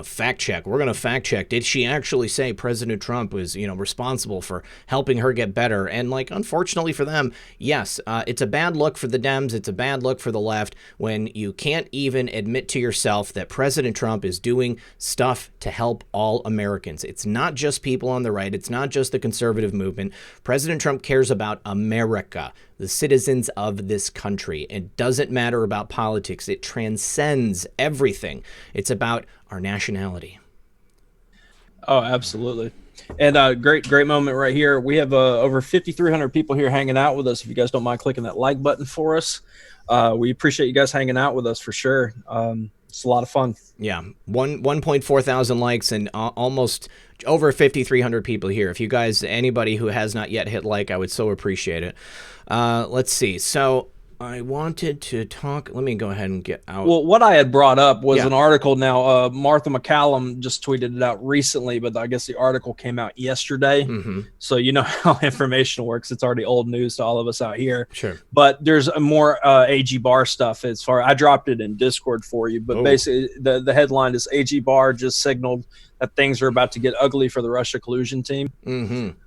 fact check. We're going to fact check. Did she actually say President Trump was, responsible for helping her get better? And unfortunately for them, yes, it's a bad look for the Dems. It's a bad look for the left when you can't even admit to yourself that President Trump is doing stuff to help all Americans. It's not just people on the right. It's not just the conservative movement. President Trump cares about America, the citizens of this country. It doesn't matter about politics. It transcends everything. It's about our nationality. Oh, absolutely. And great moment right here. We have over 5,300 people here hanging out with us. If you guys don't mind clicking that like button for us, we appreciate you guys hanging out with us for sure. It's a lot of fun. Yeah, 1.4 thousand likes and almost over 5,300 people here. If you guys, anybody who has not yet hit like, I would so appreciate it. Let's see. So I wanted to talk. Let me go ahead and get out. Well, what I had brought up was an article. Now, Martha McCallum just tweeted it out recently, but I guess the article came out yesterday. So you know how information works. It's already old news to all of us out here. Sure. But there's a more AG Barr stuff. I dropped it in Discord for you. But basically, the headline is AG Barr just signaled that things are about to get ugly for the Russia collusion team.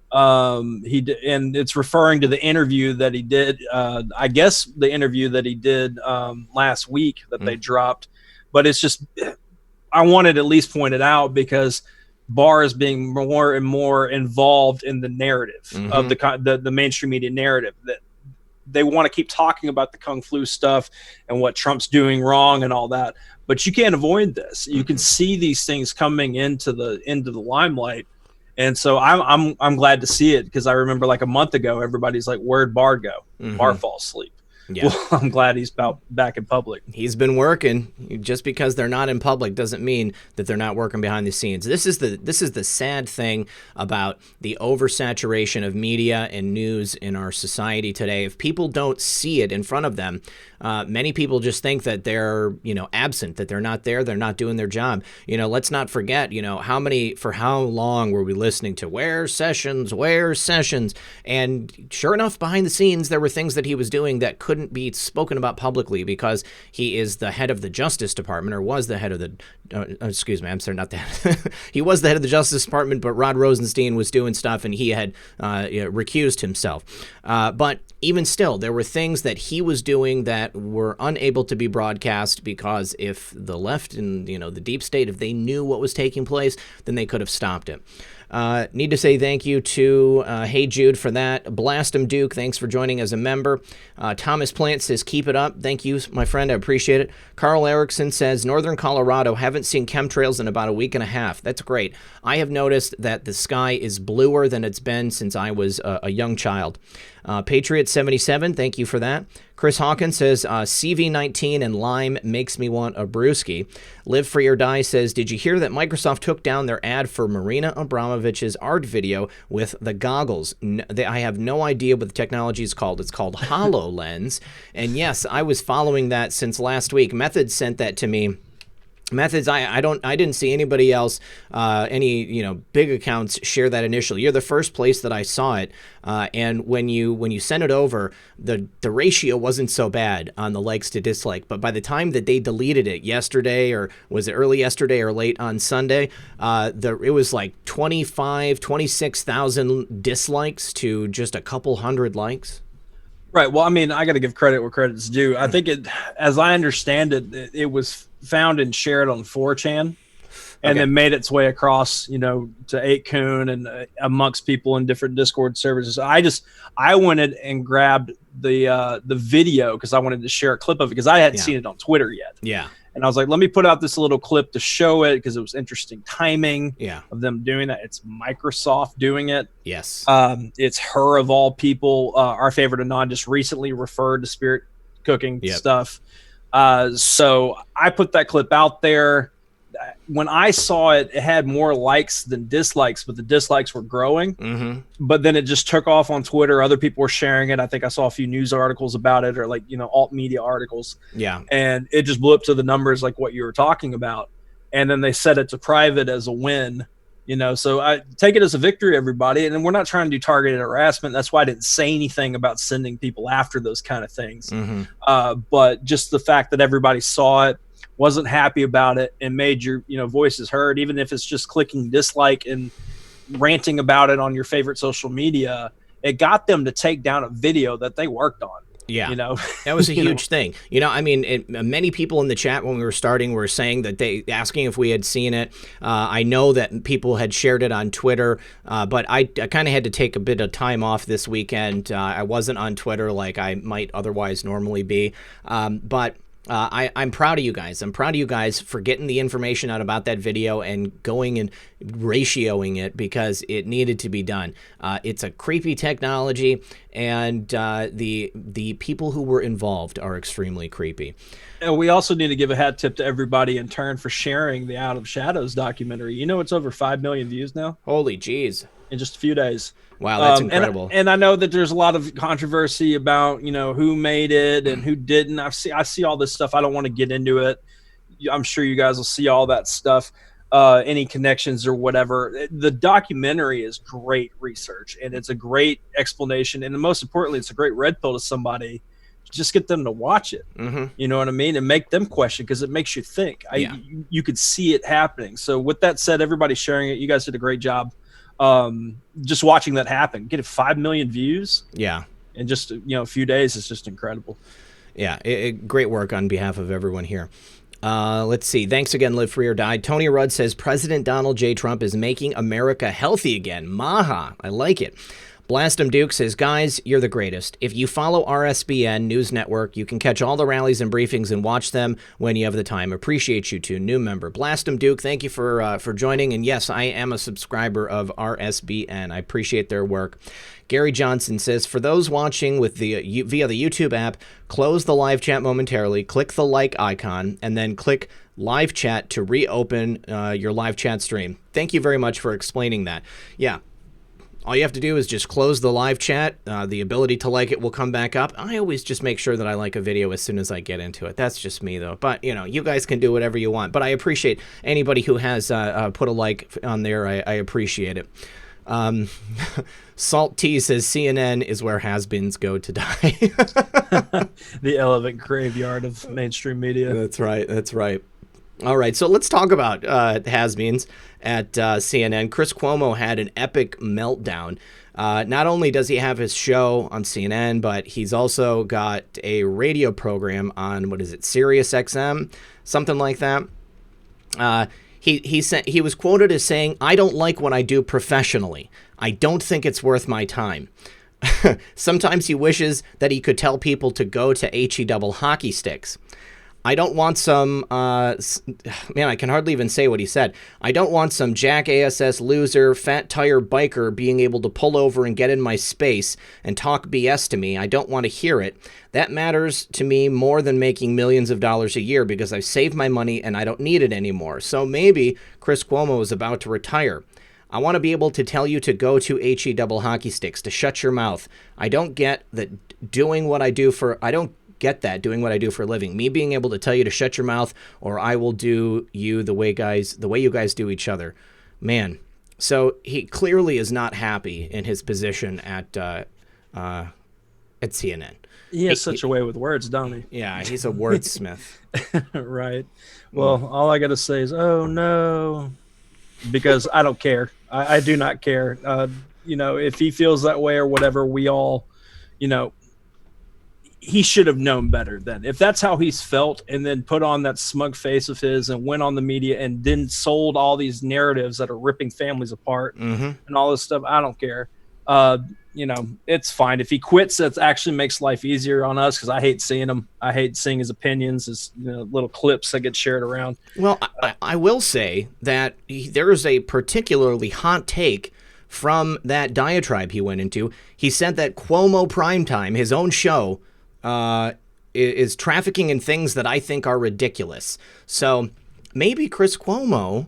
And it's referring to the interview that he did, I guess the interview that he did last week that they dropped. But it's just, I wanted to at least point it out because Barr is being more and more involved in the narrative of the mainstream media narrative, that they want to keep talking about the Kung Flu stuff and what Trump's doing wrong and all that. But you can't avoid this. You can see these things coming into the limelight. And so I'm glad to see it, because I remember like a month ago, everybody's like, where'd Barr go? Barr falls asleep. Yeah. Well, I'm glad he's back in public. He's been working. Just because they're not in public doesn't mean that they're not working behind the scenes. This is the sad thing about the oversaturation of media and news in our society today. If people don't see it in front of them, many people just think that they're, absent, that they're not there, they're not doing their job. Let's not forget, for how long were we listening to where's Sessions? And sure enough, behind the scenes, there were things that he was doing that couldn't be spoken about publicly because he is the head of the Justice Department, or was the head of the, he was the head of the Justice Department, but Rod Rosenstein was doing stuff and he had recused himself. But even still, there were things that he was doing that were unable to be broadcast because if the left and, the deep state, if they knew what was taking place, then they could have stopped it. Need to say thank you to Hey Jude for that. Blast 'em Duke, thanks for joining as a member. Thomas Plant says, keep it up. Thank you, my friend. I appreciate it. Carl Erickson says, Northern Colorado, haven't seen chemtrails in about a week and a half. That's great. I have noticed that the sky is bluer than it's been since I was a young child. Patriot77, thank you for that. Chris Hawkins says, CV19 and lime makes me want a brewski. Live Free or Die says, did you hear that Microsoft took down their ad for Marina Abramovich's art video with the goggles? I have no idea what the technology is called. It's called HoloLens. And yes, I was following that since last week. Method sent that to me. Methods, I didn't see anybody else, any big accounts share that initially. You're the first place that I saw it, and when you sent it over, the ratio wasn't so bad on the likes to dislike. But by the time that they deleted it yesterday, or was it early yesterday or late on Sunday, it was like 26,000 dislikes to just a couple hundred likes. Right. Well, I mean, I got to give credit where credit's due. I think as I understand it, it was found and shared on 4chan, and then made its way across, to 8kun and amongst people in different Discord services. I went in and grabbed the video because I wanted to share a clip of it because I hadn't seen it on Twitter yet. Yeah. And I was like, let me put out this little clip to show it because it was interesting timing of them doing that. It's Microsoft doing it. Yes. It's her of all people. Our favorite Anon just recently referred to spirit cooking stuff. So I put that clip out there. When I saw it, it had more likes than dislikes, but the dislikes were growing. Mm-hmm. But then it just took off on Twitter. Other people were sharing it. I think I saw a few news articles about it, or alt media articles. Yeah. And it just blew up to the numbers like what you were talking about. And then they set it to private as a win, So I take it as a victory, everybody. And we're not trying to do targeted harassment. That's why I didn't say anything about sending people after those kind of things. Mm-hmm. But just the fact that everybody saw it, wasn't happy about it, and made your voices heard, even if it's just clicking dislike and ranting about it on your favorite social media, it got them to take down a video that they worked on. Yeah, that was a huge thing. Many people in the chat when we were starting were saying that asking if we had seen it. I know that people had shared it on Twitter, but I kind of had to take a bit of time off this weekend. I wasn't on Twitter like I might otherwise normally be, but I'm proud of you guys. I'm proud of you guys for getting the information out about that video and going and ratioing it because it needed to be done. It's a creepy technology, and the people who were involved are extremely creepy. And we also need to give a hat tip to everybody in turn for sharing the Out of Shadows documentary. It's over 5 million views now. Holy jeez. In just a few days. Wow, that's incredible. And I know that there's a lot of controversy about, who made it and who didn't. I see all this stuff. I don't want to get into it. I'm sure you guys will see all that stuff, any connections or whatever. The documentary is great research, and it's a great explanation. And most importantly, it's a great red pill to somebody. Just get them to watch it. Mm-hmm. You know what I mean? And make them question because it makes you think. You could see it happening. So with that said, everybody sharing it. You guys did a great job. Just watching that happen, get 5 million views. Yeah. In just, a few days is just incredible. Yeah. Great work on behalf of everyone here. Let's see. Thanks again, Live Free or Die. Tony Rudd says, President Donald J. Trump is making America healthy again. Maha. I like it. Blast 'em Duke says, guys, you're the greatest. If you follow RSBN News Network, you can catch all the rallies and briefings and watch them when you have the time. Appreciate you too, new member. Blast 'em Duke, thank you for joining. And yes, I am a subscriber of RSBN. I appreciate their work. Gary Johnson says, for those watching with via the YouTube app, close the live chat momentarily, click the like icon, and then click live chat to reopen your live chat stream. Thank you very much for explaining that. Yeah. All you have to do is just close the live chat. The ability to like it will come back up. I always just make sure that I like a video as soon as I get into it. That's just me, though. But, you guys can do whatever you want. But I appreciate anybody who has put a like on there. I appreciate it. Salt T says CNN is where has-beens go to die. The elephant graveyard of mainstream media. That's right. That's right. All right, so let's talk about has-beens at CNN. Chris Cuomo had an epic meltdown. Not only does he have his show on CNN, but he's also got a radio program on, what is it, Sirius XM, something like that. He was quoted as saying, "I don't like what I do professionally. I don't think it's worth my time." Sometimes he wishes that he could tell people to go to HE double hockey sticks. I don't want some, man, I can hardly even say what he said. I don't want some Jack ASS loser, fat tire biker being able to pull over and get in my space and talk BS to me. I don't want to hear it. That matters to me more than making millions of dollars a year because I've saved my money and I don't need it anymore. So maybe Chris Cuomo is about to retire. I want to be able to tell you to go to HE double hockey sticks, to shut your mouth. I don't get that doing what I do for a living. Me being able to tell you to shut your mouth, or I will do you the way you guys do each other. Man, so he clearly is not happy in his position at CNN. He has such a way with words, don't he? Yeah, he's a wordsmith. Right. Well, all I got to say is, oh no, because I don't care. I do not care. If he feels that way or whatever, we all, he should have known better then. If that's how he's felt, and then put on that smug face of his and went on the media and then sold all these narratives that are ripping families apart and all this stuff, I don't care. It's fine. If he quits, that actually makes life easier on us, because I hate seeing him. I hate seeing his opinions, his little clips that get shared around. Well, I will say that there is a particularly hot take from that diatribe he went into. He said that Cuomo Primetime, his own show, is trafficking in things that I think are ridiculous. So maybe Chris Cuomo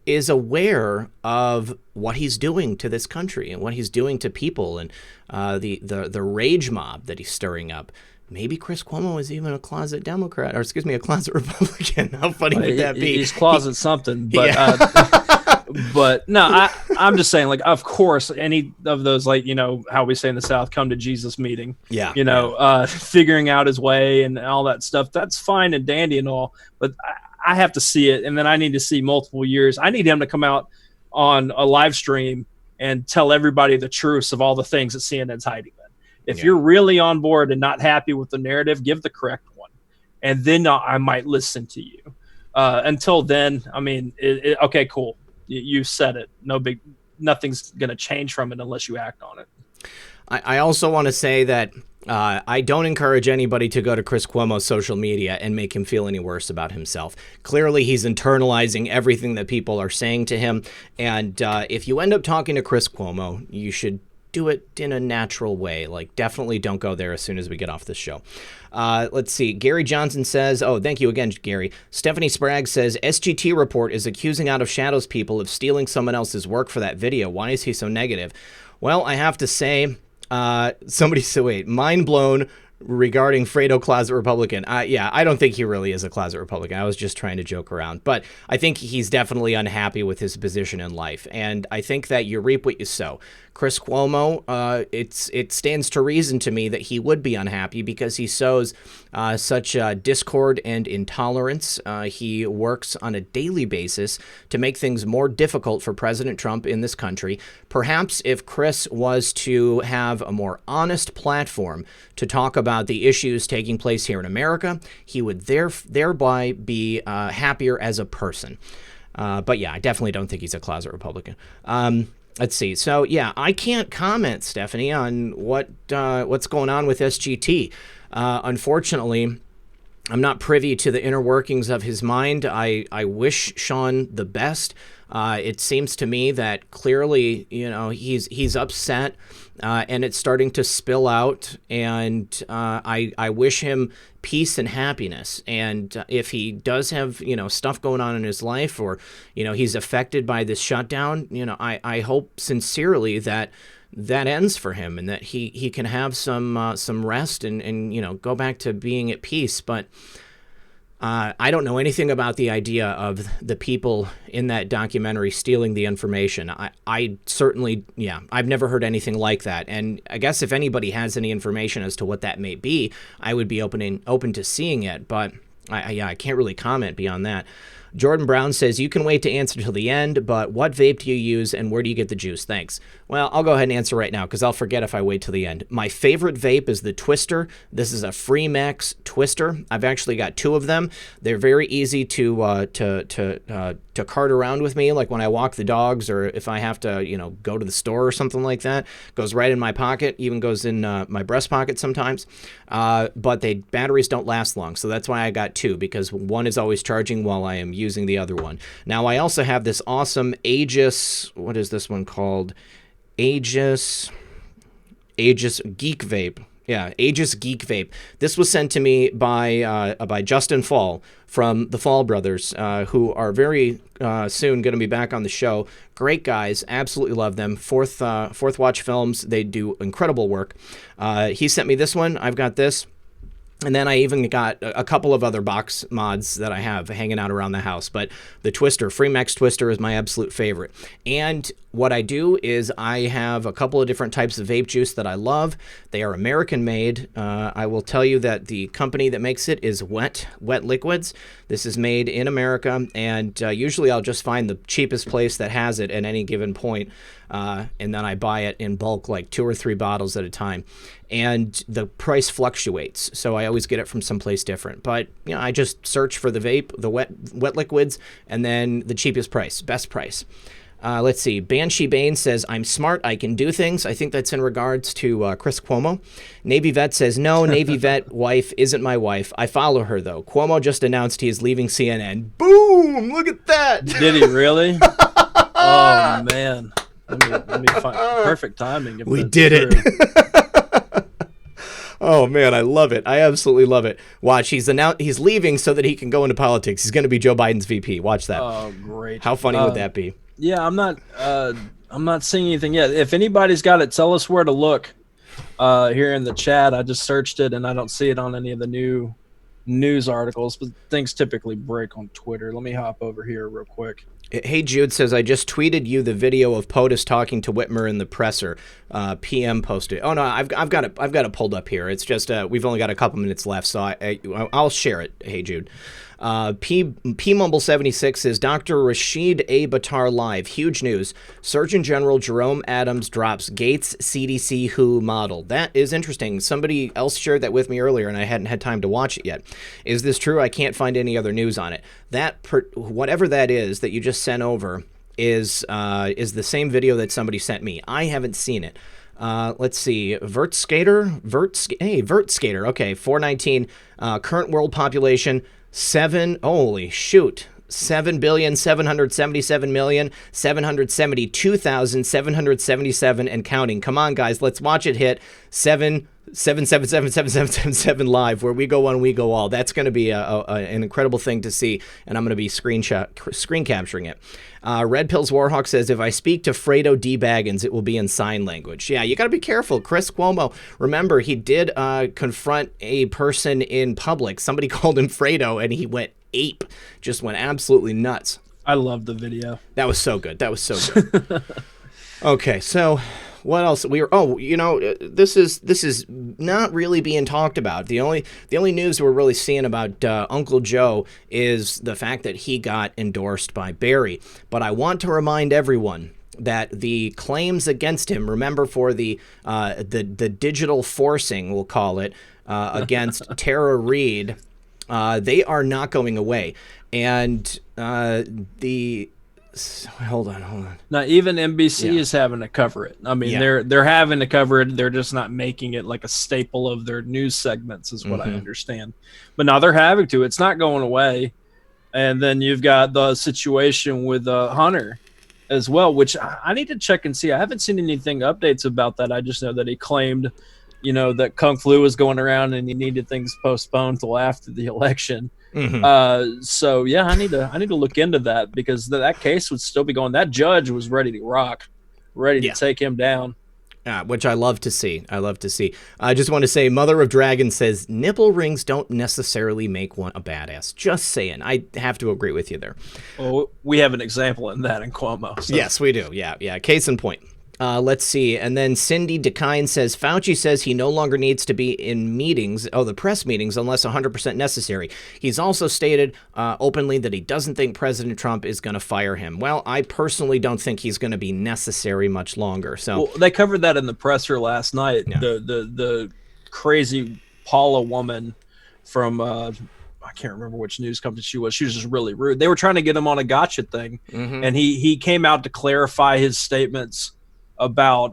is aware of what he's doing to this country and what he's doing to people, and the rage mob that he's stirring up. Maybe Chris Cuomo is even a closet Democrat, or excuse me, a closet Republican. How funny would that be? He's closet something, but yeah. But no, I'm just saying, like, of course, any of those, like, how we say in the South, come to Jesus meeting. Yeah. Figuring out his way and all that stuff. That's fine and dandy and all, but I have to see it, and then I need to see multiple years. I need him to come out on a live stream and tell everybody the truths of all the things that CNN's hiding. If you're really on board and not happy with the narrative, give the correct one, and then I might listen to you. Until then, I mean, okay, cool. You said it. Nothing's going to change from it unless you act on it. I also want to say that I don't encourage anybody to go to Chris Cuomo's social media and make him feel any worse about himself. Clearly, he's internalizing everything that people are saying to him. And if you end up talking to Chris Cuomo, you should do it in a natural way. Like, definitely don't go there as soon as we get off this show. Let's see. Gary Johnson says, oh, thank you again, Gary. Stephanie Sprague says, SGT report is accusing Out of Shadows people of stealing someone else's work for that video. Why is he so negative? Well, I have to say, somebody said, wait, mind blown regarding Fredo closet Republican. Yeah, I don't think he really is a closet Republican. I was just trying to joke around. But I think he's definitely unhappy with his position in life. And I think that you reap what you sow. Chris Cuomo, it stands to reason to me that he would be unhappy because he sows such discord and intolerance. He works on a daily basis to make things more difficult for President Trump in this country. Perhaps if Chris was to have a more honest platform to talk about the issues taking place here in America, he would thereby be happier as a person. But yeah, I definitely don't think he's a closet Republican. Let's see. So, yeah, I can't comment, Stephanie, on what's going on with SGT. Unfortunately, I'm not privy to the inner workings of his mind. I wish Sean the best. It seems to me that clearly, he's upset, and it's starting to spill out. And I wish him peace and happiness. And if he does have, stuff going on in his life, or, he's affected by this shutdown, I hope sincerely that ends for him, and that he can have some rest and go back to being at peace. But I don't know anything about the idea of the people in that documentary stealing the information. I certainly, I've never heard anything like that. And I guess if anybody has any information as to what that may be, I would be open to seeing it. But I can't really comment beyond that. Jordan Brown says, you can wait to answer till the end, but what vape do you use and where do you get the juice? Thanks. Well, I'll go ahead and answer right now because I'll forget if I wait till the end. My favorite vape is the Twister. This is a Freemax Twister. I've actually got 2 of them. They're very easy to cart around with me, like when I walk the dogs or if I have to, go to the store or something like that. Goes right in my pocket, even goes in my breast pocket sometimes. But batteries don't last long, so that's why I got 2, because one is always charging while I am using the other one. Now, I also have this awesome Aegis, what is this one called? Aegis Geek Vape. Yeah, Aegis Geek Vape. This was sent to me by Justin Fall from the Fall Brothers, who are very soon going to be back on the show. Great guys, absolutely love them. Fourth Watch Films, they do incredible work. He sent me this one. I've got this. And then I even got a couple of other box mods that I have hanging out around the house. But the Twister, Freemax Twister, is my absolute favorite. And what I do is I have a couple of different types of vape juice that I love. They are American-made. I will tell you that the company that makes it is Wet Liquids. This is made in America, and usually I'll just find the cheapest place that has it at any given point, and then I buy it in bulk, like 2 or 3 bottles at a time. And the price fluctuates, so I always get it from someplace different. But I just search for the vape, the wet liquids, and then the cheapest price, best price. Let's see. Banshee Bane says, I'm smart, I can do things. I think that's in regards to Chris Cuomo. Navy Vet says, no, Navy Vet wife isn't my wife. I follow her, though. Cuomo just announced he is leaving CNN. Boom! Look at that! Did he really? Oh, man. Let me find perfect timing. We did it. Oh, man, I love it. I absolutely love it. Watch, he's leaving so that he can go into politics. He's going to be Joe Biden's VP. Watch that. Oh, great. How funny would that be? Yeah, I'm not seeing anything yet. If anybody's got it, tell us where to look. Here in the chat, I just searched it and I don't see it on any of the new news articles, but things typically break on Twitter. Let me hop over here real quick. Hey, Jude says, I just tweeted you the video of POTUS talking to Whitmer in the presser. PM posted. Oh, no, I've got it pulled up here. It's just we've only got a couple minutes left, so I'll share it. Hey, Jude. P Mumble 76 says, Dr. Rashid A. Battar live. Huge news. Surgeon General Jerome Adams drops Gates CDC WHO model. That is interesting. Somebody else shared that with me earlier, and I hadn't had time to watch it yet. Is this true? I can't find any other news on it. Whatever that is that you just sent over is the same video that somebody sent me. I haven't seen it. Let's see. Vert Skater. Okay, 419. Current world population. 7,777,772,777 and counting. Come on, guys, let's watch it hit 7777777 live, where we go one, we go all. That's going to be an incredible thing to see, and I'm going to be screen capturing it. Red Pills Warhawk says, if I speak to Fredo D. Baggins, it will be in sign language. Yeah, you got to be careful. Chris Cuomo, remember, he did confront a person in public. Somebody called him Fredo, and he went ape, just went absolutely nuts. I love the video. That was so good. Okay, so what else? This is not really being talked about. The only news we're really seeing about Uncle Joe is the fact that he got endorsed by Barry. But I want to remind everyone that the claims against him, remember, for the digital forcing, we'll call it, against Tara Reid, they are not going away. And hold on. Now, even NBC is having to cover it. I mean, they're having to cover it. They're just not making it like a staple of their news segments, is what I understand. But now they're having to. It's not going away. And then you've got the situation with Hunter as well, which I need to check and see. I haven't seen anything updates about that. I just know that he claimed, that Kung Flu was going around and he needed things postponed till after the election. So yeah, I need to look into that, because that case would still be going. That judge was ready to rock, ready to take him down. Which I love to see. I just want to say, Mother of Dragon says, nipple rings don't necessarily make one a badass. Just saying. I have to agree with you there. Well, we have an example in that in Cuomo. So. Yes, we do. Yeah. Case in point. Let's see. And then Cindy DeKine says, Fauci says he no longer needs to be in meetings, the press meetings, unless 100% necessary. He's also stated openly that he doesn't think President Trump is going to fire him. Well, I personally don't think he's going to be necessary much longer. So they covered that in the presser last night. Yeah. The crazy Paula woman from I can't remember which news company she was. She was just really rude. They were trying to get him on a gotcha thing, and he came out to clarify his statements about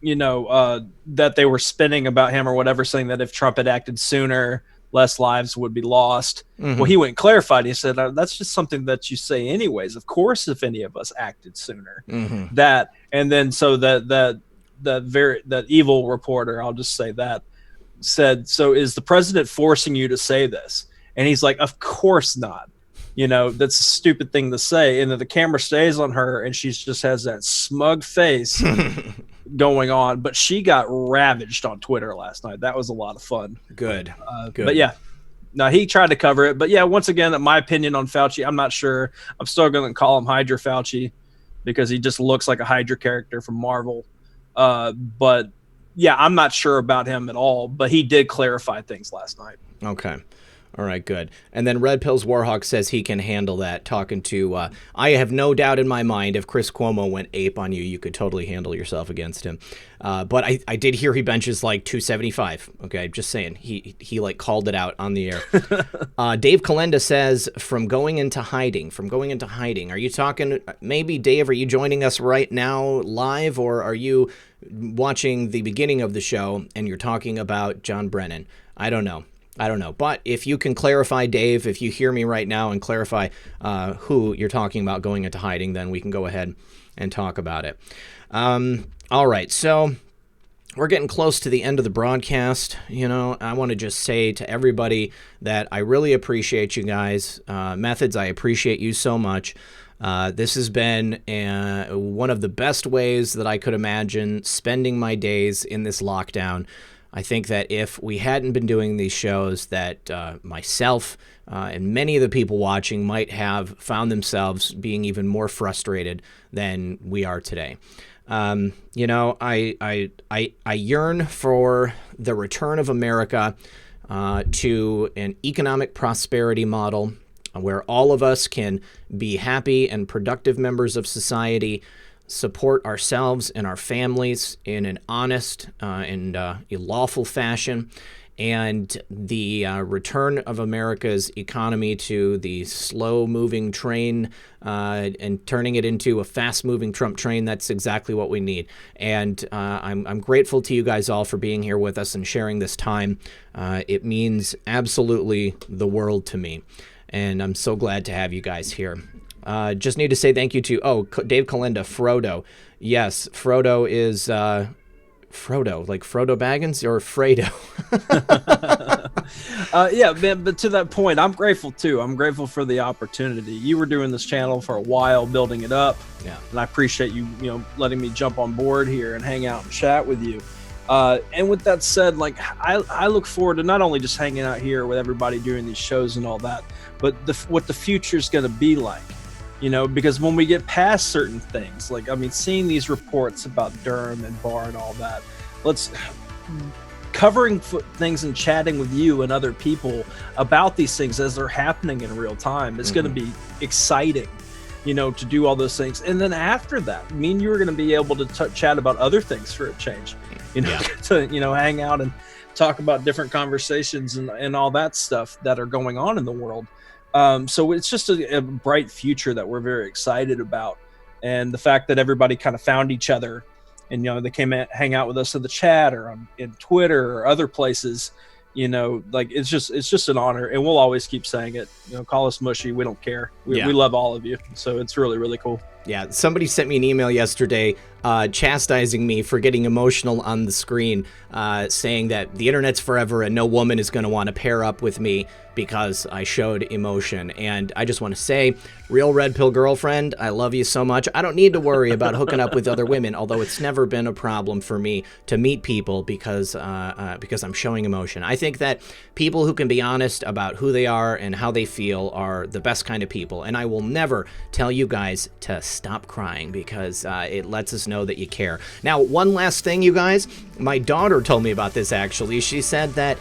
that they were spinning about him or whatever, saying that if Trump had acted sooner, less lives would be lost. Well, he went and clarified. He said, that's just something that you say anyways. Of course, if any of us acted sooner, that, and then so that evil reporter, I'll just say that, said, so is the president forcing you to say this? And he's like, of course not. That's a stupid thing to say. And then the camera stays on her and she just has that smug face going on. But she got ravaged on Twitter last night. That was a lot of fun. Good. But yeah, no, he tried to cover it. But yeah, once again, my opinion on Fauci, I'm not sure. I'm still going to call him Hydra Fauci because he just looks like a Hydra character from Marvel. But yeah, I'm not sure about him at all. But he did clarify things last night. Okay. All right, good. And then Red Pills Warhawk says he can handle that, talking to, I have no doubt in my mind if Chris Cuomo went ape on you, you could totally handle yourself against him. But I did hear he benches like 275. Okay, just saying. He like called it out on the air. Dave Kalenda says, from going into hiding. Are you talking, maybe, Dave, are you joining us right now live, or are you watching the beginning of the show and you're talking about John Brennan? I don't know. But if you can clarify, Dave, if you hear me right now and clarify who you're talking about going into hiding, then we can go ahead and talk about it. All right, so we're getting close to the end of the broadcast. I want to just say to everybody that I really appreciate you guys. Methods, I appreciate you so much. This has been one of the best ways that I could imagine spending my days in this lockdown. I think that if we hadn't been doing these shows, that myself and many of the people watching might have found themselves being even more frustrated than we are today. I yearn for the return of America to an economic prosperity model where all of us can be happy and productive members of society, support ourselves and our families in an honest and a lawful fashion, and the return of America's economy to the slow-moving train and turning it into a fast-moving Trump train. That's exactly what we need. And I'm grateful to you guys all for being here with us and sharing this time. It means absolutely the world to me, and I'm so glad to have you guys here. Just need to say thank you to, Dave Kalenda, Frodo. Yes, Frodo is, Frodo, like Frodo Baggins or Fredo? Yeah, man, but to that point, I'm grateful too. I'm grateful for the opportunity. You were doing this channel for a while, building it up. Yeah. And I appreciate you, letting me jump on board here and hang out and chat with you. And with that said, like, I look forward to not only just hanging out here with everybody doing these shows and all that, but what the future is going to be like. Because when we get past certain things, seeing these reports about Durham and Barr and all that, covering things and chatting with you and other people about these things as they're happening in real time is going to be exciting, to do all those things. And then after that, me and you are going to be able to chat about other things for a change, to, hang out and talk about different conversations and all that stuff that are going on in the world. So it's just a bright future that we're very excited about. And the fact that everybody kind of found each other and, they came and hang out with us in the chat or in Twitter or other places, it's just an honor. And we'll always keep saying it, call us mushy. We don't care. We love all of you. So it's really, really cool. Yeah. Somebody sent me an email yesterday chastising me for getting emotional on the screen, saying that the internet's forever and no woman is going to want to pair up with me because I showed emotion. And I just want to say, real red pill girlfriend, I love you so much. I don't need to worry about hooking up with other women, although it's never been a problem for me to meet people because I'm showing emotion. I think that people who can be honest about who they are and how they feel are the best kind of people. And I will never tell you guys to stop crying, because it lets us know that you care. Now, one last thing, you guys. My daughter told me about this, actually. She said that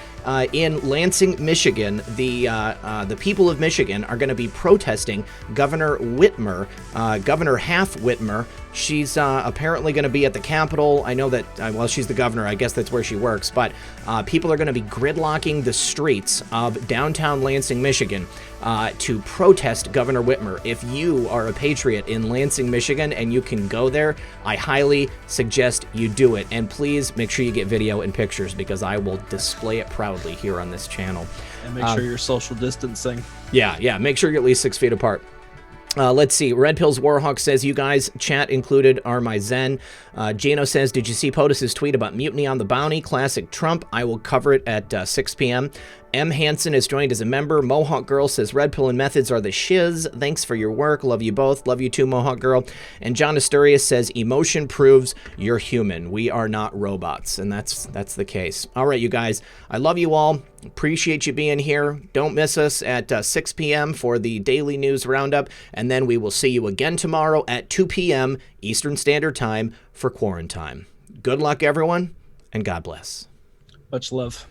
in Lansing, Michigan, the people of Michigan are going to be protesting Governor Whitmer, Governor Half Whitmer. She's apparently going to be at the Capitol. I know that, well, she's the governor. I guess that's where she works. But people are going to be gridlocking the streets of downtown Lansing, Michigan, to protest Governor Whitmer. If you are a patriot in Lansing, Michigan, and you can go there, I highly suggest you do it. And please make sure you get video and pictures, because I will display it proudly here on this channel. And make sure you're social distancing. Yeah. Make sure you're at least 6 feet apart. Let's see. Red Pills Warhawk says, you guys, chat included, are my zen. Gino says, did you see POTUS's tweet about mutiny on the bounty? Classic Trump. I will cover it at 6 p.m. M. Hansen has joined as a member. Mohawk Girl says, Red Pill and Methods are the shiz. Thanks for your work. Love you both. Love you too, Mohawk Girl. And John Asturias says, emotion proves you're human. We are not robots. And that's the case. All right, you guys. I love you all. Appreciate you being here. Don't miss us at 6 p.m. for the Daily News Roundup. And then we will see you again tomorrow at 2 p.m. Eastern Standard Time for Quarantine. Good luck, everyone, and God bless. Much love.